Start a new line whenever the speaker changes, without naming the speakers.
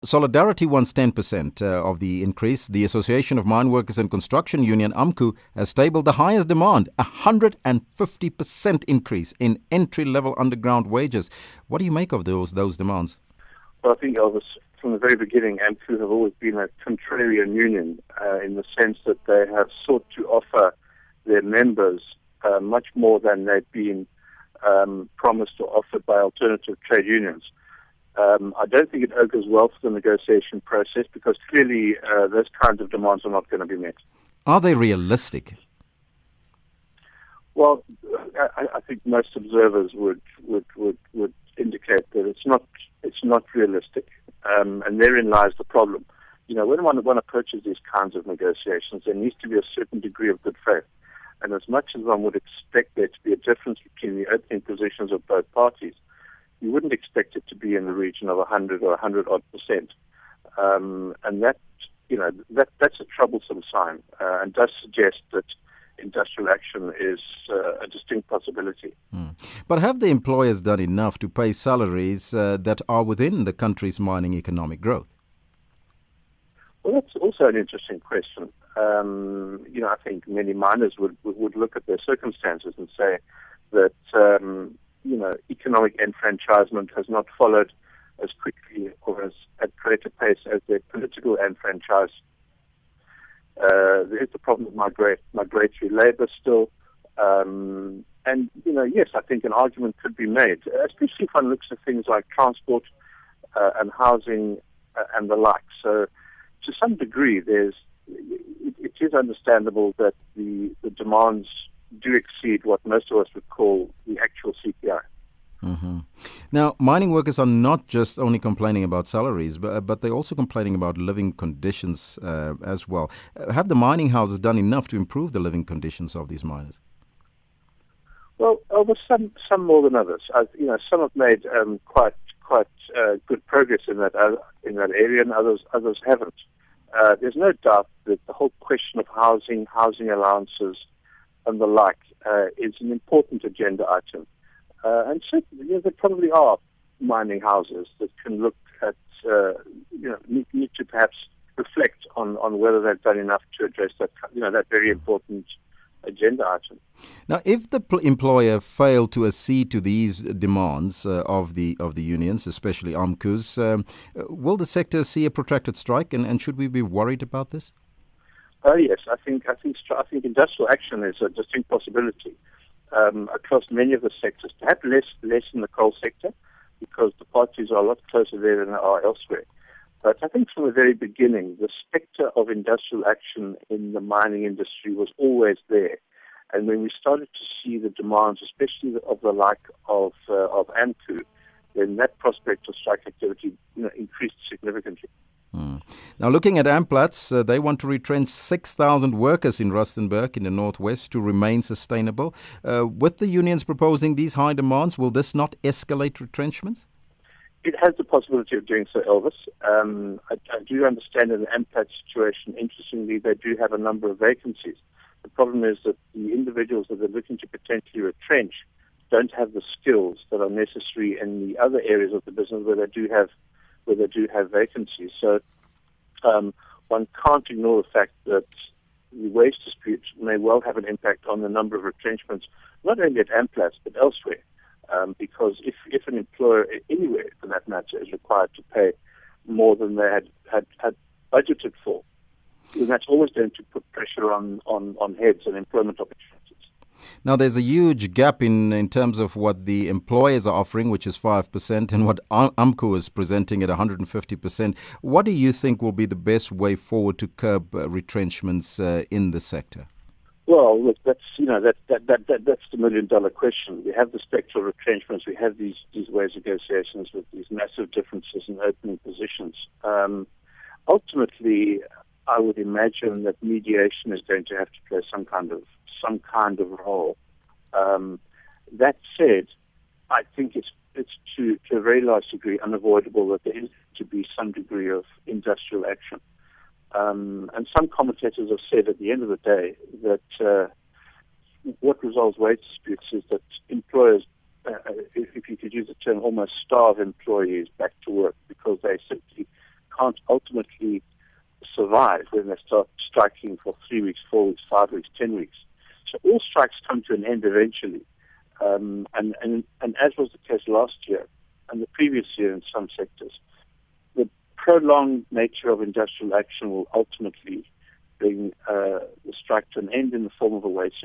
Solidarity wants 10% of the increase. The Association of Mine Workers and Construction Union, AMCU, has tabled the highest demand, 150% increase in entry-level underground wages. What do you make of those demands?
Well, I think, Elvis, from the very beginning, AMCU have always been a contrarian union in the sense that they have sought to offer their members much more than they've been promised or offered by alternative trade unions. I don't think it augurs well for the negotiation process because clearly those kinds of demands are not going to be met.
Are they realistic?
Well, I think most observers would indicate that it's not realistic, and therein lies the problem. You know, when one approaches these kinds of negotiations, there needs to be a certain degree of good faith. And as much as one would expect there to be a difference between the opening positions of both parties, you wouldn't expect it to be in the region of 100 or 100-odd%. And that's a troublesome sign and does suggest that industrial action is a distinct possibility.
But have the employers done enough to pay salaries that are within the country's mining economic growth?
Well, that's also an interesting question. I think many miners would look at their circumstances and say that, economic enfranchisement has not followed as quickly or at greater pace as their political enfranchisement. There is the problem of migratory labor still. Yes, I think an argument could be made, especially if one looks at things like transport and housing and the like. So to some degree, it is understandable that the demands do exceed what most of us would call the actual CPI.
Mm-hmm. Now, mining workers are not just only complaining about salaries, but they're also complaining about living conditions as well. Have the mining houses done enough to improve the living conditions of these miners?
Well, some more than others. Some have made quite good progress in that area, and others haven't. There's no doubt that the whole question of housing allowances, and the like is an important agenda item. And certainly, there probably are mining houses that can look at, need to perhaps reflect on whether they've done enough to address that very important agenda item.
Now, if the employer failed to accede to these demands of the unions, especially AMCU's, will the sector see a protracted strike, and should we be worried about this?
Yes, I think industrial action is a distinct possibility across many of the sectors. Perhaps less in the coal sector, because the parties are a lot closer there than they are elsewhere. But I think from the very beginning, the spectre of industrial action in the mining industry was always there. And when we started to see the demands, especially of the like of AMCU, then that prospect of strike activity increased significantly.
Now, looking at Amplats, they want to retrench 6,000 workers in Rustenburg in the northwest to remain sustainable. With the unions proposing these high demands, will this not escalate retrenchments?
It has the possibility of doing so, Elvis. I do understand in the Amplats situation, interestingly, they do have a number of vacancies. The problem is that the individuals that they're looking to potentially retrench don't have the skills that are necessary in the other areas of the business where they do have vacancies. So one can't ignore the fact that the wage dispute may well have an impact on the number of retrenchments, not only at Amplats but elsewhere. Because if an employer anywhere, for that matter, is required to pay more than they had budgeted for, then that's always going to put pressure on heads and employment opportunities.
Now, there's a huge gap in terms of what the employers are offering, which is 5%, and what AMCU is presenting at 150%. What do you think will be the best way forward to curb retrenchments in the sector?
Well, look, that's the million-dollar question. We have the spectral retrenchments. We have these wage negotiations with these massive differences in opening positions. Ultimately, I would imagine that mediation is going to have to play some kind of role. That said, I think it's to a very large degree unavoidable that there is to be some degree of industrial action. And some commentators have said at the end of the day that what resolves wage disputes is that employers, if you could use the term, almost starve employees back to work because they simply can't ultimately survive when they start striking for 3 weeks, 4 weeks, 5 weeks, 10 weeks. So all strikes come to an end eventually. And as was the case last year and the previous year in some sectors, the prolonged nature of industrial action will ultimately bring the strike to an end in the form of a wage